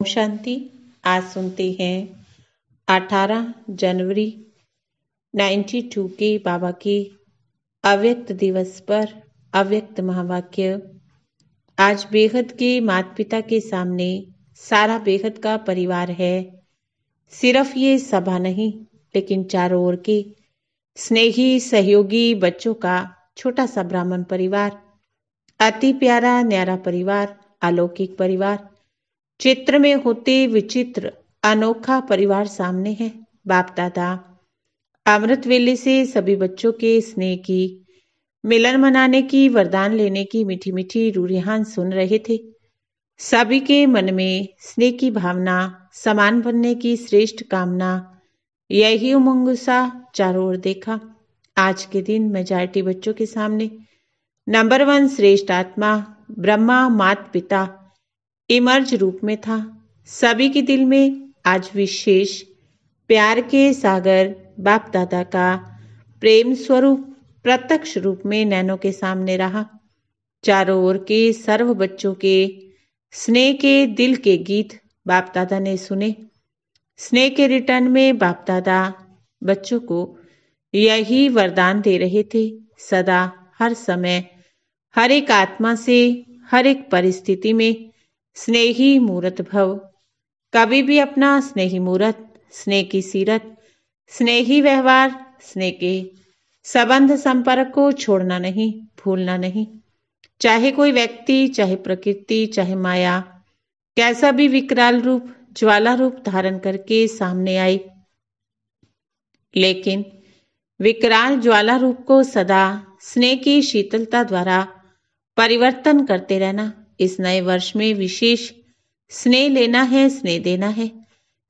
ओम शांति। आज सुनते हैं 18 जनवरी 92 के बाबा के अव्यक्त दिवस पर अव्यक्त महावाक्य। आज बेहद के माता पिता के सामने सारा बेहद का परिवार है। सिर्फ ये सभा नहीं, लेकिन चारों ओर के स्नेही सहयोगी बच्चों का छोटा सा ब्राह्मण परिवार, अति प्यारा न्यारा परिवार, अलौकिक परिवार, चित्र में होते विचित्र अनोखा परिवार सामने है। बाप दादा अमृत वेले से सभी बच्चों के स्नेह की, मिलन मनाने की, वरदान लेने की मीठी मीठी रूरियां सुन रहे थे। सभी के मन में स्नेह की भावना, समान बनने की श्रेष्ठ कामना, यही उमंग सा चारों ओर देखा। आज के दिन मेजॉरिटी बच्चों के सामने नंबर 1 श्रेष्ठ आत्मा ब्रह्मा माता पिता इमर्ज रूप में था। सभी के दिल में आज विशेष प्यार के सागर बाप दादा का प्रेम स्वरूप प्रत्यक्ष रूप में नैनों के सामने रहा। चारों ओर के सर्व बच्चों के स्नेह के दिल के गीत बाप दादा ने सुने। स्नेह के रिटर्न में बाप दादा बच्चों को यही वरदान दे रहे थे, सदा हर समय हर एक आत्मा से हर एक परिस्थिति में स्नेही मूरत भव। कभी भी अपना स्नेही मूरत, स्नेह की सीरत, स्नेही व्यवहार, स्नेह के संबंध संपर्क को छोड़ना नहीं, भूलना नहीं। चाहे कोई व्यक्ति, चाहे प्रकृति, चाहे माया कैसा भी विकराल रूप, ज्वाला रूप धारण करके सामने आई, लेकिन विकराल ज्वाला रूप को सदा स्नेह की शीतलता द्वारा परिवर्तन करते रहना। इस नए वर्ष में विशेष स्नेह लेना है, स्नेह देना है।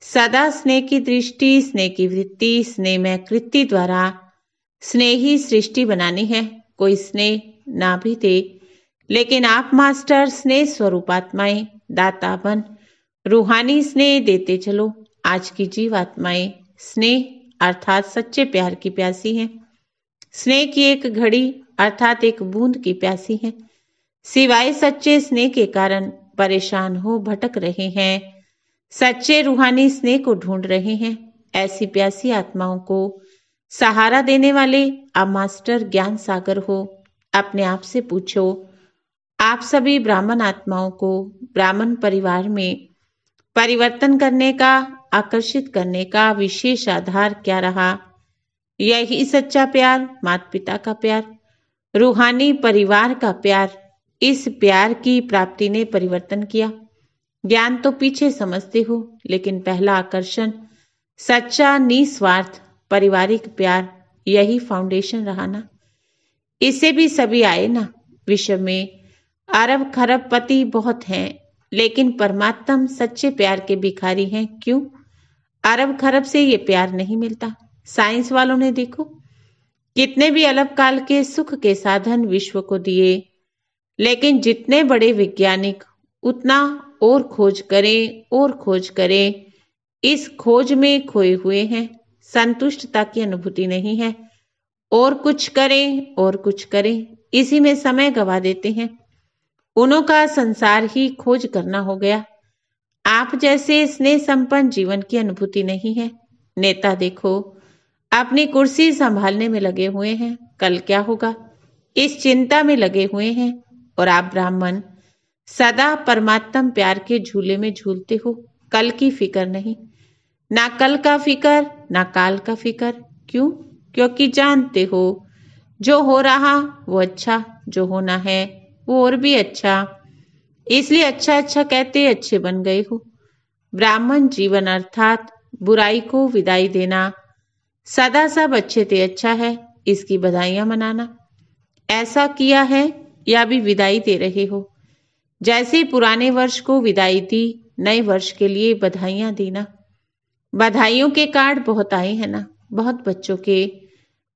सदा स्नेह की दृष्टि, स्नेह की वृत्ति, स्नेह में कृति द्वारा स्नेही सृष्टि बनानी है। कोई स्नेह ना भी दे, लेकिन आप मास्टर स्नेह स्वरूप आत्माएं दाता बन रूहानी स्नेह देते चलो। आज की जीव आत्माएं स्नेह अर्थात सच्चे प्यार की प्यासी हैं। स्नेह की एक घड़ी अर्थात एक बूंद की प्यासी हैं। सिवाय सच्चे स्नेह के कारण परेशान हो भटक रहे हैं, सच्चे रूहानी स्नेह को ढूंढ रहे हैं। ऐसी प्यासी आत्माओं को सहारा देने वाले आप मास्टर ज्ञान सागर हो। अपने आप से पूछो, आप सभी ब्राह्मण आत्माओं को ब्राह्मण परिवार में परिवर्तन करने का, आकर्षित करने का विशेष आधार क्या रहा? यही सच्चा प्यार, माता पिता का प्यार, रूहानी परिवार का प्यार। इस प्यार की प्राप्ति ने परिवर्तन किया। ज्ञान तो पीछे समझते हो, लेकिन पहला आकर्षण सच्चा निस्वार्थ पारिवारिक प्यार, यही फाउंडेशन रहा ना। इससे भी सभी आए ना। विश्व में अरब खरब पति बहुत हैं, लेकिन परमात्मा सच्चे प्यार के भिखारी हैं। क्यों? अरब खरब से ये प्यार नहीं मिलता। साइंस वालों ने देखो कितने भी अलग काल के सुख के साधन विश्व को दिए, लेकिन जितने बड़े वैज्ञानिक उतना और खोज करें और खोज करें, इस खोज में खोए हुए हैं। संतुष्टता की अनुभूति नहीं है। और कुछ करें और कुछ करें, इसी में समय गवा देते हैं। उन्हों का संसार ही खोज करना हो गया। आप जैसे स्नेह संपन्न जीवन की अनुभूति नहीं है। नेता देखो अपनी कुर्सी संभालने में लगे हुए हैं, कल क्या होगा इस चिंता में लगे हुए हैं। और आप ब्राह्मण सदा परमात्म प्यार के झूले में झूलते हो, कल की फिक्र नहीं। ना कल का फिक्र, ना काल का फिक्र। क्यों? क्योंकि जानते हो जो हो रहा वो अच्छा, जो होना है वो और भी अच्छा। इसलिए अच्छा अच्छा कहते अच्छे बन गए हो। ब्राह्मण जीवन अर्थात बुराई को विदाई देना। सदा सब अच्छे थे अच्छा है, इसकी बधाइयां मनाना। ऐसा किया है या भी विदाई दे रहे हो। जैसे पुराने वर्ष को विदाई दी, नए वर्ष के लिए बधाइयां दी ना। बधाइयों के कार्ड बहुत आए हैं ना। बहुत बच्चों के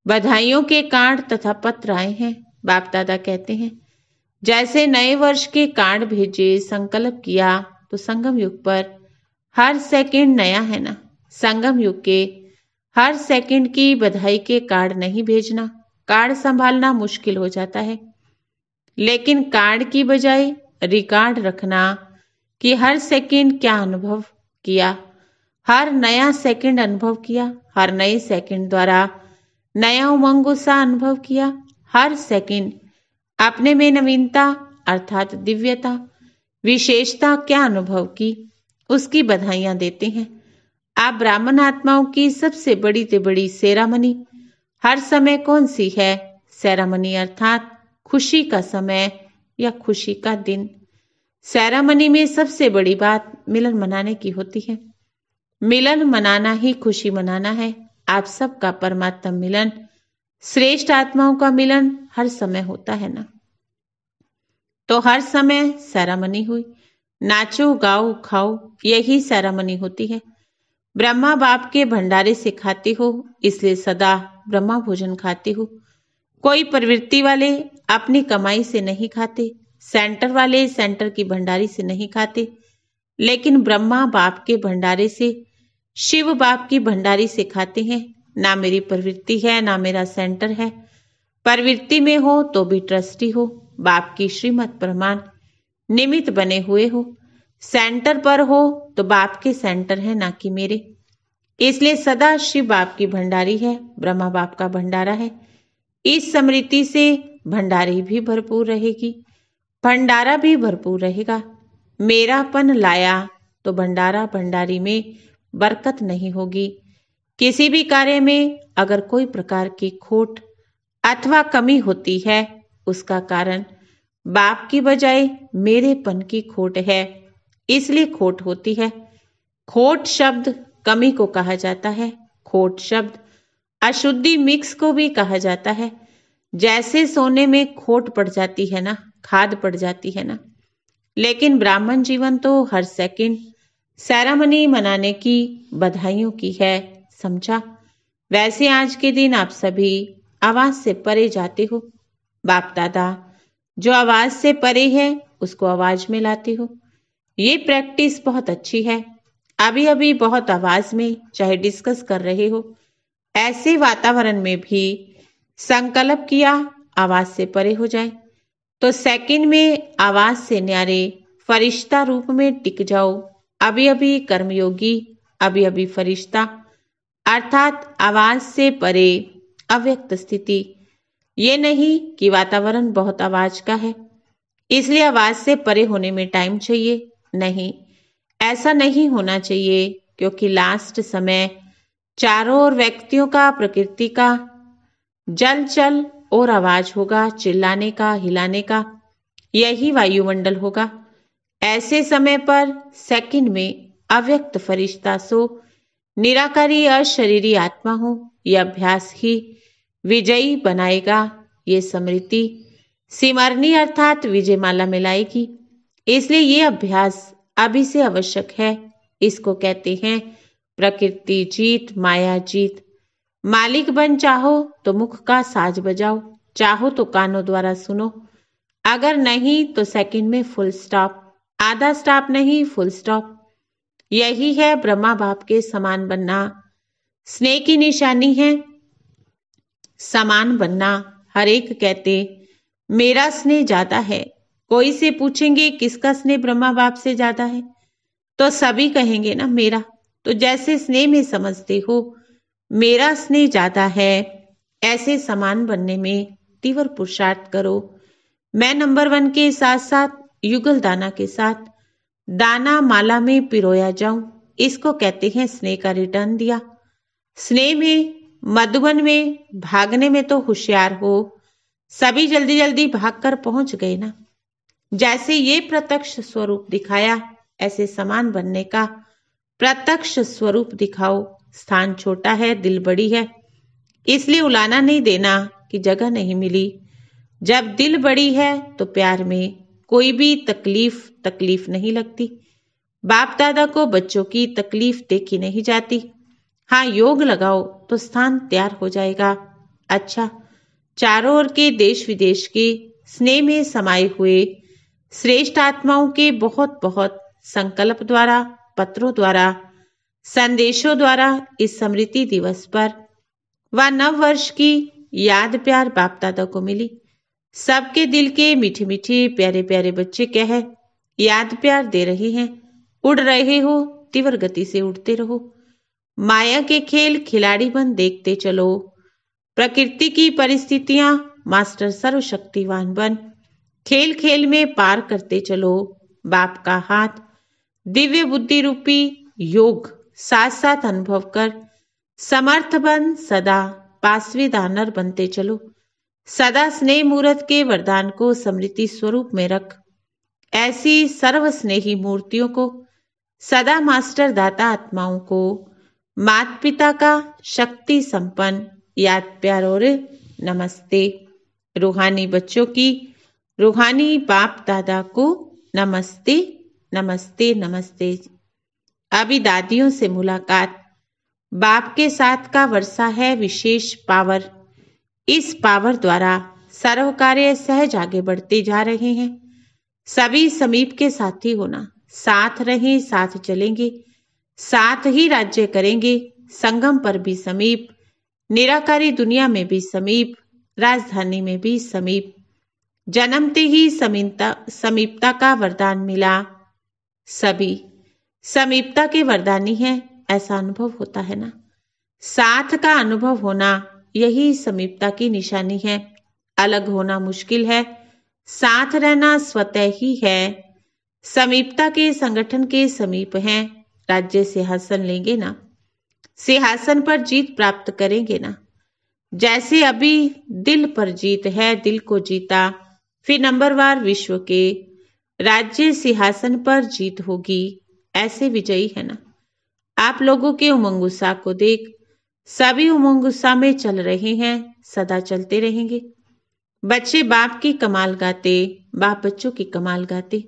बधाइयों के कार्ड तथा पत्र आए हैं। बाप दादा कहते हैं जैसे नए वर्ष के कार्ड भेजे, संकल्प किया, तो संगम युग पर हर सेकंड नया है ना। संगम युग के हर सेकंड की बधाई के कार्ड नहीं भेजना। कार्ड संभालना मुश्किल हो जाता है, लेकिन कार्ड की बजाय रिकॉर्ड रखना, कि हर सेकंड क्या अनुभव किया, हर नया सेकंड अनुभव किया, हर नए सेकंड द्वारा नया उमंग उत्साह अनुभव किया, हर सेकंड अपने में नवीनता अर्थात दिव्यता विशेषता क्या अनुभव की, उसकी बधाइयां देते हैं। आप ब्राह्मण आत्माओं की सबसे बड़ी से बड़ी सेरामनी हर समय कौन सी है? सेरामनी अर्थात खुशी का समय या खुशी का दिन। सेरामनी में सबसे बड़ी बात मिलन मनाने की होती है। मिलन मनाना ही खुशी मनाना है। आप सबका परमात्मा मिलन, श्रेष्ठ आत्माओं का मिलन हर समय होता है ना। तो हर समय सेरामनी हुई, नाचो गाओ खाओ, यही सेरामनी होती है। ब्रह्मा बाप के भंडारे से खाती हो, इसलिए सदा ब्रह्मा भोजन खाती हो। कोई प्रवृत्ति वाले अपनी कमाई से नहीं खाते, सेंटर वाले सेंटर की भंडारी से नहीं खाते, लेकिन ब्रह्मा बाप के भंडारे से, शिव बाप की भंडारी से खाते हैं। ना मेरी प्रवृत्ति है, ना मेरा सेंटर है। प्रवृत्ति में हो तो भी ट्रस्टी हो, बाप की श्रीमत प्रमाण निमित्त बने हुए हो। सेंटर पर हो तो बाप के सेंटर है, ना कि मेरे। इसलिए सदा शिव बाप की भंडारी है, ब्रह्मा बाप का भंडारा है। इस स्मृति से भंडारी भी भरपूर रहेगी, भंडारा भी भरपूर रहेगा। मेरापन लाया तो भंडारा भंडारी में बरकत नहीं होगी। किसी भी कार्य में अगर कोई प्रकार की खोट अथवा कमी होती है, उसका कारण बाप की बजाय मेरेपन की खोट है, इसलिए खोट होती है। खोट शब्द कमी को कहा जाता है। खोट शब्द अशुद्धि मिक्स को भी कहा जाता है। जैसे सोने में खोट पड़ जाती है ना, खाद पड़ जाती है ना, लेकिन ब्राह्मण जीवन तो हर सेकंड सेरेमनी मनाने की, बधाइयों की है, समझा। वैसे आज के दिन आप सभी आवाज से परे जाते हो। बाप दादा जो आवाज से परे है उसको आवाज में लाते हो। ये प्रैक्टिस बहुत अच्छी है। अभी अभी बहुत आवाज में चाहे डिस्कस कर रहे हो, ऐसे वातावरण में भी संकल्प किया आवाज से परे हो जाए तो सेकंड में आवाज से न्यारे फरिश्ता रूप में टिक जाओ। अभी अभी कर्मयोगी, अभी अभी फरिश्ता, अर्थात आवाज से परे अव्यक्त स्थिति। ये नहीं कि वातावरण बहुत आवाज का है इसलिए आवाज से परे होने में टाइम चाहिए, नहीं, ऐसा नहीं होना चाहिए। क्योंकि लास्ट समय चारों ओर व्यक्तियों का, प्रकृति का जल चल और आवाज होगा, चिल्लाने का, हिलाने का, यही वायुमंडल होगा। ऐसे समय पर सेकंड में अव्यक्त फरिश्ता सो निराकारी अशरीरी आत्मा हो, यह अभ्यास ही विजयी बनाएगा। ये स्मृति सिमरनी अर्थात विजयमाला में लाएगी। इसलिए ये अभ्यास अभी से आवश्यक है। इसको कहते हैं प्रकृति जीत, माया जीत। मालिक बन चाहो तो मुख का साज बजाओ, चाहो तो कानों द्वारा सुनो, अगर नहीं तो सेकंड में फुल स्टॉप, आधा स्टॉप नहीं, फुल स्टॉप। यही है ब्रह्मा बाप के समान बनना। स्नेह की निशानी है समान बनना। हर एक कहते मेरा स्नेह ज्यादा है। कोई से पूछेंगे किसका स्नेह ब्रह्मा बाप से ज्यादा है तो सभी कहेंगे ना मेरा। तो जैसे स्नेह में समझते हो मेरा स्नेह ज्यादा है, ऐसे समान बनने में तीव्र पुरुषार्थ करो। मैं नंबर 1 के साथ साथ युगल दाना के साथ दाना माला में पिरोया जाऊं, इसको कहते हैं स्नेह का रिटर्न दिया। स्नेह में, मधुबन में भागने में तो होशियार हो, सभी जल्दी जल्दी भागकर पहुंच गए ना। जैसे ये प्रत्यक्ष स्वरूप दिखाया, ऐसे समान बनने का प्रत्यक्ष स्वरूप दिखाओ। स्थान छोटा है, दिल बड़ी है, इसलिए उलाना नहीं देना कि जगह नहीं मिली। जब दिल बड़ी है तो प्यार में कोई भी तकलीफ नहीं लगती। बाप दादा को बच्चों की तकलीफ देखी नहीं जाती। हाँ, योग लगाओ तो स्थान तैयार हो जाएगा। अच्छा, चारों ओर के देश विदेश के स्नेह में समाये हुए श्रेष्ठ आत्माओं के बहुत बहुत संकल्प द्वारा, पत्रों द्वारा, संदेशों द्वारा इस स्मृति दिवस पर व नव वर्ष की याद प्यार बाप दादा को मिली। सबके दिल के मीठे मीठे प्यारे प्यारे बच्चे कह याद प्यार दे रहे हैं। उड़ रहे हो, तीव्र गति से उड़ते रहो। माया के खेल खिलाड़ी बन देखते चलो। प्रकृति की परिस्थितियां मास्टर सर्वशक्तिवान बन खेल खेल में पार करते चलो। बाप का हाथ दिव्य बुद्धि रूपी योग साथ साथ अनुभव कर समर्थ बन सदा पासवी दानर बनते चलो। सदा स्नेह मूर्त के वरदान को स्मृति स्वरूप में रख। ऐसी सर्व स्नेही मूर्तियों को सदा मास्टर दाता आत्माओं को माता पिता का शक्ति संपन्न याद प्यार और नमस्ते। रूहानी बच्चों की रूहानी बाप दादा को नमस्ते नमस्ते नमस्ते। अभी दादियों से मुलाकात। बाप के साथ का वर्षा है विशेष पावर। इस पावर द्वारा सर्व कार्य सहज आगे बढ़ते जा रहे हैं। सभी समीप के साथी होना। साथ रहें, साथ चलेंगे, साथ ही राज्य करेंगे। संगम पर भी समीप, निराकारी दुनिया में भी समीप, राजधानी में भी समीप। जन्मते ही समीपता का वरदान मिला। सभी समीपता के वरदानी हैं, ऐसा अनुभव होता है ना। साथ का अनुभव होना यही समीपता की निशानी है। अलग होना मुश्किल है, साथ रहना स्वतः ही है। समीपता के संगठन के समीप हैं। राज्य सिंहासन लेंगे ना, सिंहासन पर जीत प्राप्त करेंगे ना। जैसे अभी दिल पर जीत है, दिल को जीता, फिर नंबरवार विश्व के राज्य सिंहासन पर जीत होगी। ऐसे विजयी है ना। आप लोगों के उमंग उत्साह को देख सभी उमंग उत्साह में चल रहे हैं, सदा चलते रहेंगे। बच्चे बाप की कमाल गाते, बाप बच्चों की कमाल गाते।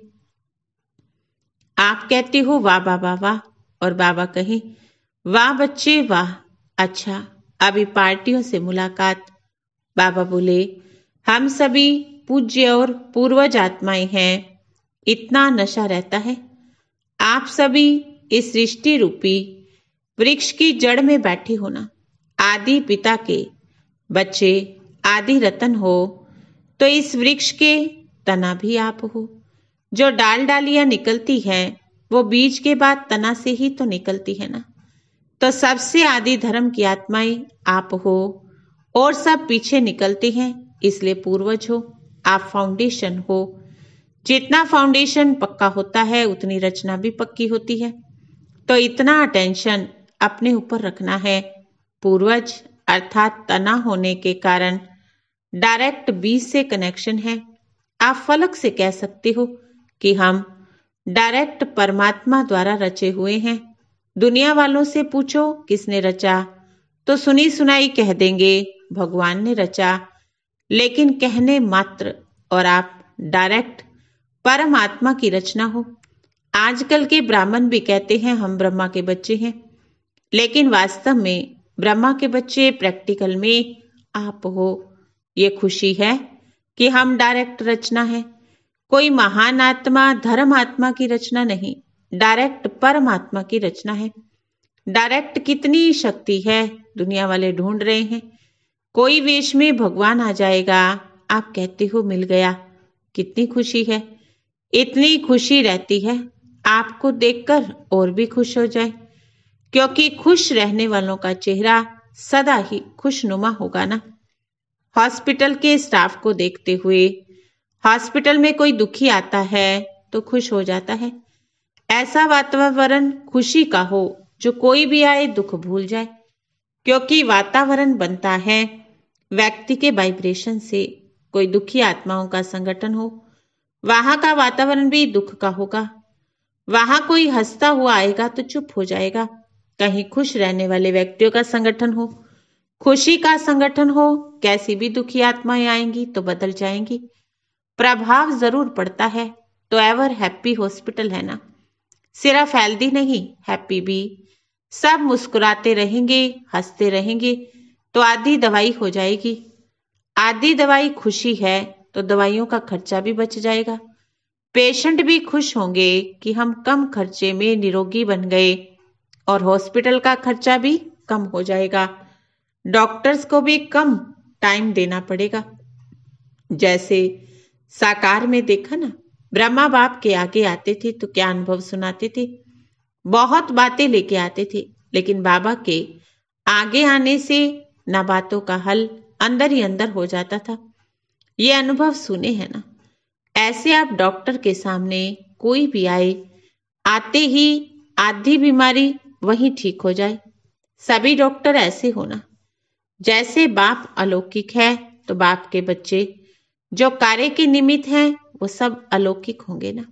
आप कहते हो वाह बाबा वाह, और बाबा कहें वाह बच्चे वाह। अच्छा, अभी पार्टियों से मुलाकात। बाबा बोले हम सभी पूज्य और पूर्वज आत्माएं हैं। इतना नशा रहता है। आप सभी इस सृष्टि रूपी वृक्ष की जड़ में बैठे हो ना। आदि पिता के बच्चे आदि रतन हो, तो इस वृक्ष के तना भी आप हो। जो डाल डालियां निकलती हैं वो बीज के बाद तना से ही तो निकलती है ना। तो सबसे आदि धर्म की आत्माएं आप हो, और सब पीछे निकलते हैं, इसलिए पूर्वज हो। आप फाउंडेशन हो। जितना फाउंडेशन पक्का होता है उतनी रचना भी पक्की होती है। तो इतना अटेंशन अपने ऊपर रखना है। पूर्वज अर्थात तना होने के कारण डायरेक्ट बीज से कनेक्शन है। आप फलक से कह सकते हो कि हम डायरेक्ट परमात्मा द्वारा रचे हुए हैं। दुनिया वालों से पूछो किसने रचा, तो सुनी सुनाई कह देंगे भगवान ने रचा, लेकिन कहने मात्र। और आप डायरेक्ट परमात्मा की रचना हो। आजकल के ब्राह्मण भी कहते हैं हम ब्रह्मा के बच्चे हैं, लेकिन वास्तव में ब्रह्मा के बच्चे प्रैक्टिकल में आप हो। ये खुशी है कि हम डायरेक्ट रचना है। कोई महान आत्मा धर्म आत्मा की रचना नहीं, डायरेक्ट परमात्मा की रचना है। डायरेक्ट कितनी शक्ति है दुनिया वाले ढूंढ रहे हैं। कोई वेश में भगवान आ जाएगा, आप कहते हो मिल गया। कितनी खुशी है। इतनी खुशी रहती है आपको देखकर और भी खुश हो जाए, क्योंकि खुश रहने वालों का चेहरा सदा ही खुशनुमा होगा ना। हॉस्पिटल के स्टाफ को देखते हुए हॉस्पिटल में कोई दुखी आता है तो खुश हो जाता है। ऐसा वातावरण खुशी का हो जो कोई भी आए दुख भूल जाए, क्योंकि वातावरण बनता है व्यक्ति के वाइब्रेशन से। कोई दुखी आत्माओं का संगठन हो, वहां का वातावरण भी दुख का होगा। वहां कोई हंसता हुआ आएगा तो चुप हो जाएगा। कहीं खुश रहने वाले व्यक्तियों का संगठन हो, खुशी का संगठन हो, कैसी भी दुखी आत्माएं आएंगी तो बदल जाएंगी। प्रभाव जरूर पड़ता है। तो एवर हैप्पी हॉस्पिटल है ना। सिर्फ हेल्दी नहीं, हैप्पी भी। सब मुस्कुराते रहेंगे, हंसते रहेंगे तो आधी दवाई हो जाएगी। आधी दवाई खुशी है तो दवाइयों का खर्चा भी बच जाएगा। पेशेंट भी खुश होंगे कि हम कम खर्चे में निरोगी बन गए, और हॉस्पिटल का खर्चा भी कम हो जाएगा। डॉक्टर्स को भी कम टाइम देना पड़ेगा। जैसे साकार में देखा ना, ब्रह्मा बाप के आगे आते थे तो क्या अनुभव सुनाते थे? बहुत बातें लेके आते थे, लेकिन बाबा के आगे आने से ना बातों का हल अंदर ही अंदर हो जाता था। ये अनुभव सुने हैं ना। ऐसे आप डॉक्टर के सामने कोई भी आए, आते ही आधी बीमारी वहीं ठीक हो जाए। सभी डॉक्टर ऐसे होना। जैसे बाप अलौकिक है तो बाप के बच्चे जो कार्य के निमित्त हैं वो सब अलौकिक होंगे ना।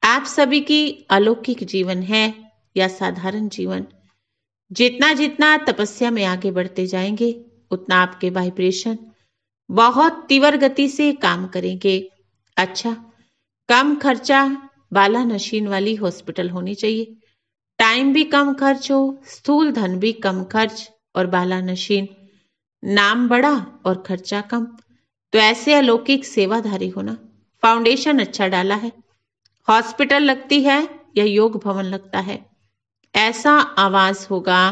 आप सभी की अलौकिक जीवन है या साधारण जीवन, जितना जितना तपस्या में आगे बढ़ते जाएंगे उतना आपके वाइब्रेशन बहुत तीव्र गति से काम करेंगे। अच्छा, कम खर्चा बाला नशीन वाली हॉस्पिटल होनी चाहिए। टाइम भी कम खर्च हो, स्थूल धन भी कम खर्च और बाला नशीन, नाम बड़ा और खर्चा कम। तो ऐसे अलौकिक सेवाधारी होना। फाउंडेशन अच्छा डाला है। हॉस्पिटल लगती है या योग भवन लगता है, ऐसा आवाज होगा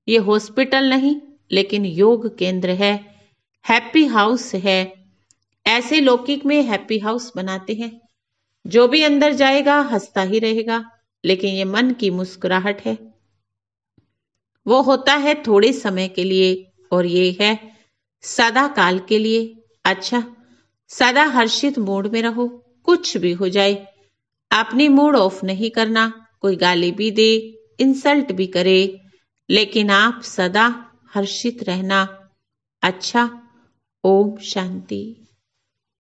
ये हॉस्पिटल नहीं लेकिन योग केंद्र है, हैप्पी हाउस है। ऐसे लौकिक में हैप्पी हाउस बनाते हैं। जो भी अंदर जाएगा हंसता ही रहेगा, लेकिन ये मन की मुस्कुराहट है, वो होता है थोड़े समय के लिए और ये है सदा काल के लिए। अच्छा, सदा हर्षित मूड में रहो, कुछ भी हो जाए अपनी मूड ऑफ नहीं करना। कोई गाली भी दे, इंसल्ट भी करे, लेकिन आप सदा हर्षित रहना। अच्छा, ओम शांति।